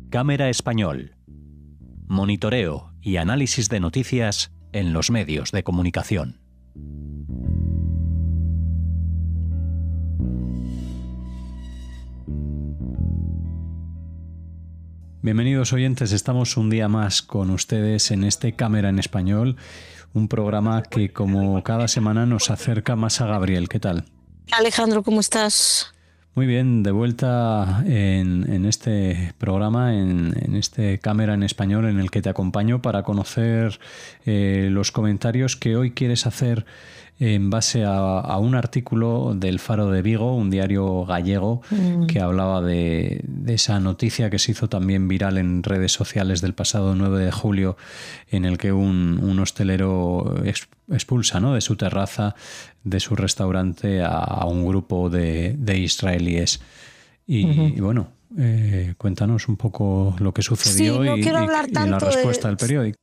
Cámara Español. Monitoreo y análisis de noticias en los medios de comunicación. Bienvenidos oyentes, estamos un día más con ustedes en este Cámara en Español, un programa que como cada semana nos acerca más a Gabriel. ¿Qué tal? Alejandro, ¿cómo estás? Muy bien, de vuelta en este programa, en este Cámara en Español en el que te acompaño para conocer los comentarios que hoy quieres hacer en base a un artículo del Faro de Vigo, un diario gallego, que hablaba de esa noticia que se hizo también viral en redes sociales del pasado 9 de julio, en el que un hostelero expulsa, ¿no?, de su terraza, de su restaurante, a un grupo de israelíes. Y bueno, cuéntanos un poco lo que sucedió. Sí, no y la respuesta del periódico.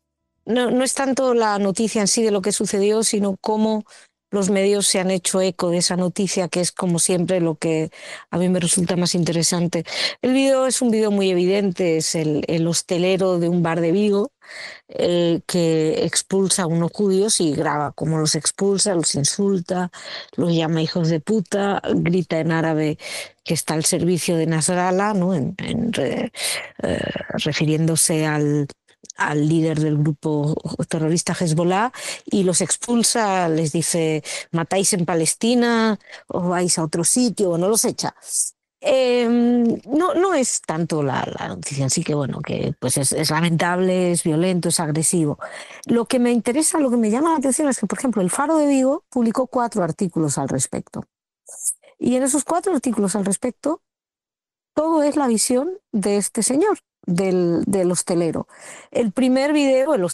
No es tanto la noticia en sí de lo que sucedió, sino cómo los medios se han hecho eco de esa noticia, que es como siempre lo que a mí me resulta más interesante. El vídeo es un vídeo muy evidente, es el hostelero de un bar de Vigo, el que expulsa a unos judíos y graba cómo los expulsa, los insulta, los llama hijos de puta, grita en árabe que está al servicio de Nasrallah, ¿no? Refiriéndose al líder del grupo terrorista Hezbollah, y los expulsa, les dice: matáis en Palestina, os vais a otro sitio, o no los echa. No es tanto la noticia en sí, que bueno, que pues es lamentable, es violento, es agresivo. Lo que me interesa, lo que me llama la atención es que, por ejemplo, el Faro de Vigo publicó 4 artículos al respecto. Y en esos 4 artículos al respecto, todo es la visión de este señor, del hostelero. El primer video, el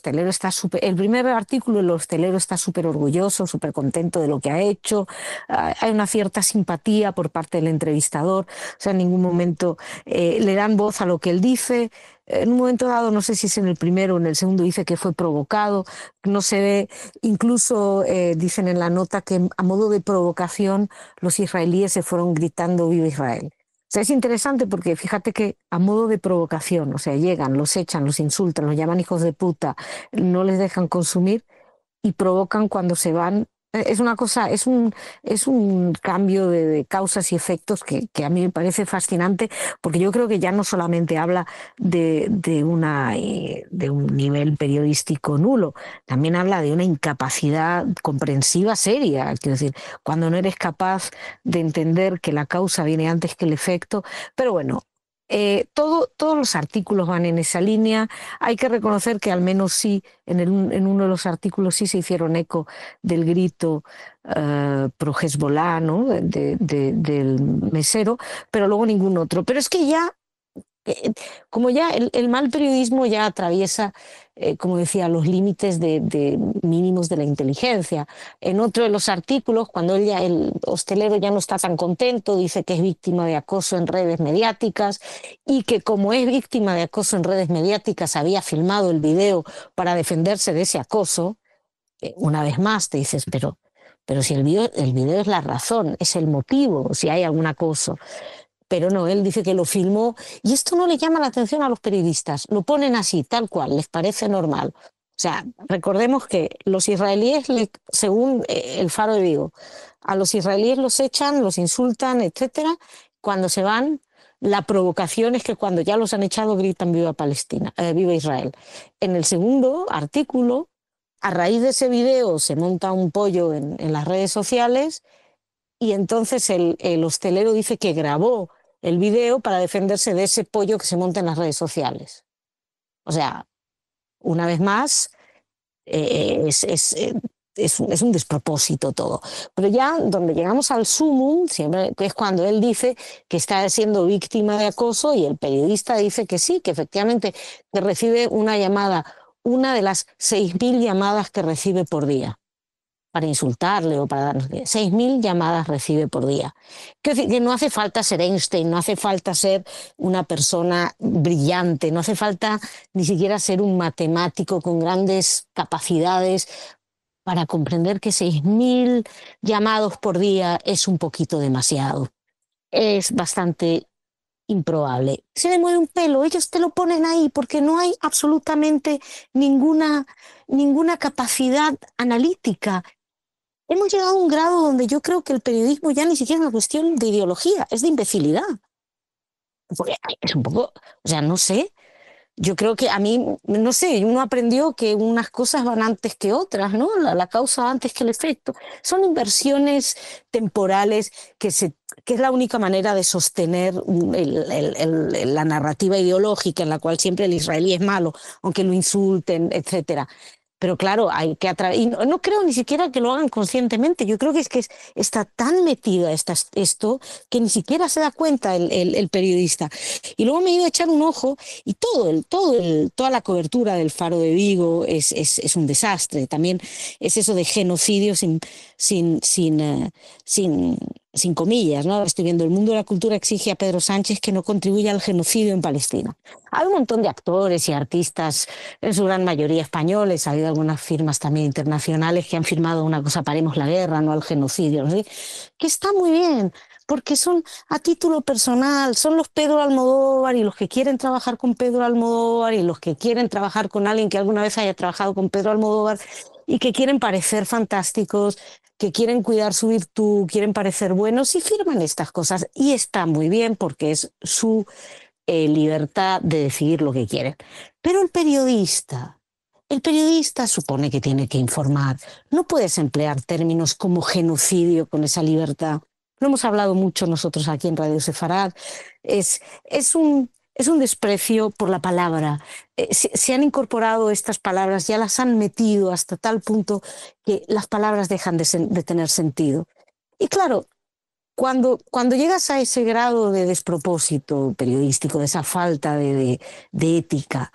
primer artículo, el hostelero está súper orgulloso, súper contento de lo que ha hecho. Hay una cierta simpatía por parte del entrevistador. O sea, en ningún momento le dan voz a lo que él dice. En un momento dado, no sé si es en el primero o en el segundo, dice que fue provocado. No se ve, incluso dicen en la nota que a modo de provocación los israelíes se fueron gritando "Viva Israel". O sea, es interesante porque fíjate que a modo de provocación, o sea, llegan, los echan, los insultan, los llaman hijos de puta, no les dejan consumir y provocan cuando se van. Es una cosa, es un cambio de causas y efectos que a mí me parece fascinante, porque yo creo que ya no solamente habla de un nivel periodístico nulo, también habla de una incapacidad comprensiva seria. Quiero decir, cuando no eres capaz de entender que la causa viene antes que el efecto. Pero bueno, todos los artículos van en esa línea. Hay que reconocer que al menos sí, en uno de los artículos sí se hicieron eco del grito pro Hezbollah, ¿no?, del mesero, pero luego ningún otro. Pero es que ya, como ya el mal periodismo ya atraviesa, como decía, los límites de mínimos de la inteligencia. En otro de los artículos, cuando el hostelero ya no está tan contento, dice que es víctima de acoso en redes mediáticas, y que como es víctima de acoso en redes mediáticas había filmado el video para defenderse de ese acoso. Una vez más te dices, pero si el video es la razón, es el motivo, si hay algún acoso. Pero no, él dice que lo filmó, y esto no le llama la atención a los periodistas, lo ponen así, tal cual, les parece normal. O sea, recordemos que los israelíes, según el Faro de Vigo, a los israelíes los echan, los insultan, etcétera. Cuando se van, la provocación es que cuando ya los han echado gritan "Viva Palestina", "Viva Israel". En el segundo artículo, a raíz de ese video se monta un pollo en las redes sociales, y entonces el hostelero dice que grabó el video para defenderse de ese pollo que se monta en las redes sociales. O sea, una vez más, es un despropósito todo. Pero ya donde llegamos al sumum, siempre es cuando él dice que está siendo víctima de acoso, y el periodista dice que sí, que efectivamente que recibe una llamada, una de las 6.000 llamadas que recibe por día, para insultarle o para darnos 6.000 llamadas recibe por día. Quiero decir que no hace falta ser Einstein, no hace falta ser una persona brillante, no hace falta ni siquiera ser un matemático con grandes capacidades para comprender que 6.000 llamados por día es un poquito demasiado. es bastante improbable. Se le mueve un pelo, ellos te lo ponen ahí porque no hay absolutamente ninguna, ninguna capacidad analítica. Hemos llegado a un grado donde yo creo que el periodismo ya ni siquiera es una cuestión de ideología, es de imbecilidad. Porque es un poco, o sea, no sé. Yo creo que a mí, no sé, uno aprendió que unas cosas van antes que otras, ¿no? La causa antes que el efecto. Son inversiones temporales que es la única manera de sostener la narrativa ideológica en la cual siempre el israelí es malo, aunque lo insulten, etcétera. Pero claro, hay que atraer. Y no creo ni siquiera que lo hagan conscientemente. Yo creo que está tan metida esto que ni siquiera se da cuenta el periodista. Y luego me he ido a echar un ojo y toda la cobertura del Faro de Vigo es un desastre. También es eso de genocidio sin, sin, eh, sin, sin comillas, ¿no? Estoy viendo, el mundo de la cultura exige a Pedro Sánchez que no contribuya al genocidio en Palestina. Hay un montón de actores y artistas, en su gran mayoría españoles, ha habido algunas firmas también internacionales que han firmado una cosa, paremos la guerra, no al genocidio, ¿no? Que está muy bien, porque son a título personal, son los Pedro Almodóvar y los que quieren trabajar con Pedro Almodóvar y los que quieren trabajar con alguien que alguna vez haya trabajado con Pedro Almodóvar y que quieren parecer fantásticos, que quieren cuidar su virtud, quieren parecer buenos y firman estas cosas. Y está muy bien porque es su libertad de decidir lo que quieren. Pero el periodista supone que tiene que informar. No puedes emplear términos como genocidio con esa libertad. Lo hemos hablado mucho nosotros aquí en Radio Sefarad. Es un desprecio por la palabra. Se han incorporado estas palabras, ya las han metido hasta tal punto que las palabras dejan de tener sentido. Y claro, cuando llegas a ese grado de despropósito periodístico, de esa falta de ética,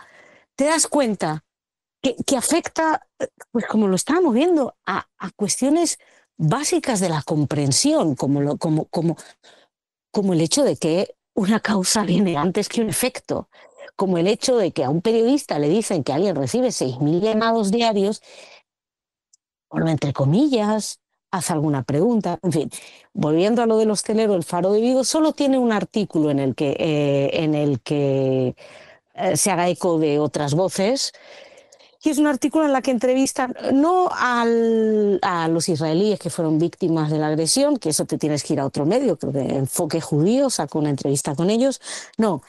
te das cuenta que afecta, pues como lo estábamos viendo, a cuestiones básicas de la comprensión, como el hecho de que una causa viene antes que un efecto, como el hecho de que a un periodista le dicen que alguien recibe 6.000 llamados diarios, bueno, entre comillas, haz alguna pregunta, en fin. Volviendo a lo del hostelero, el Faro de Vigo solo tiene un artículo en el que se haga eco de otras voces. Y es un artículo en el que entrevistan no a los israelíes que fueron víctimas de la agresión, que eso te tienes que ir a otro medio, creo que Enfoque Judío sacó una entrevista con ellos. No,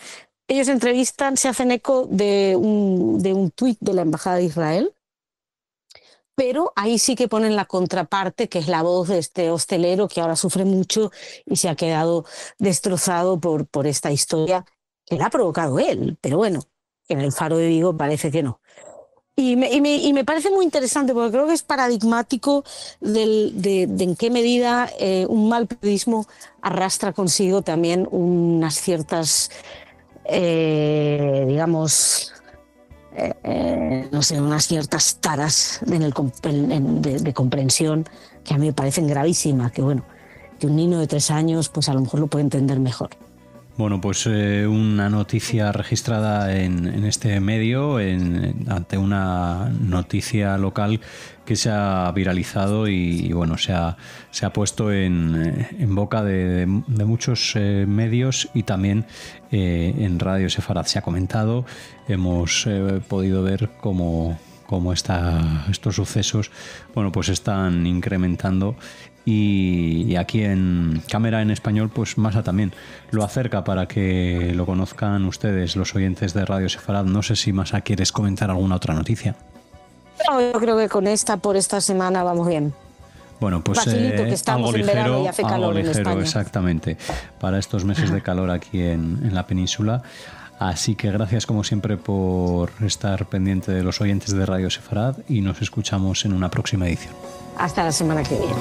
ellos entrevistan, se hacen eco de un tuit de la Embajada de Israel, pero ahí sí que ponen la contraparte, que es la voz de este hostelero que ahora sufre mucho y se ha quedado destrozado por esta historia que la ha provocado él. Pero bueno, en el Faro de Vigo parece que no. Y me parece muy interesante porque creo que es paradigmático de en qué medida un mal periodismo arrastra consigo también unas ciertas, digamos, no sé, unas ciertas taras de comprensión que a mí me parecen gravísimas, que bueno, que un niño de 3 años pues a lo mejor lo puede entender mejor. Bueno, pues una noticia registrada en este medio, ante una noticia local que se ha viralizado y bueno, se ha puesto en boca de muchos medios y también en Radio Sefarad se ha comentado. Hemos podido ver cómo estos sucesos, bueno, pues están incrementando. Y aquí en Cámara en Español, pues Masa también lo acerca para que lo conozcan ustedes, los oyentes de Radio Sefarad. No sé si Masa quieres comentar alguna otra noticia. No, yo creo que por esta semana vamos bien. Bueno, pues Facilito, que estamos algo ligero, en verano y hace calor en España. Exactamente, para estos meses de calor aquí en la península. Así que gracias como siempre por estar pendiente de los oyentes de Radio Sefarad y nos escuchamos en una próxima edición. Hasta la semana que viene.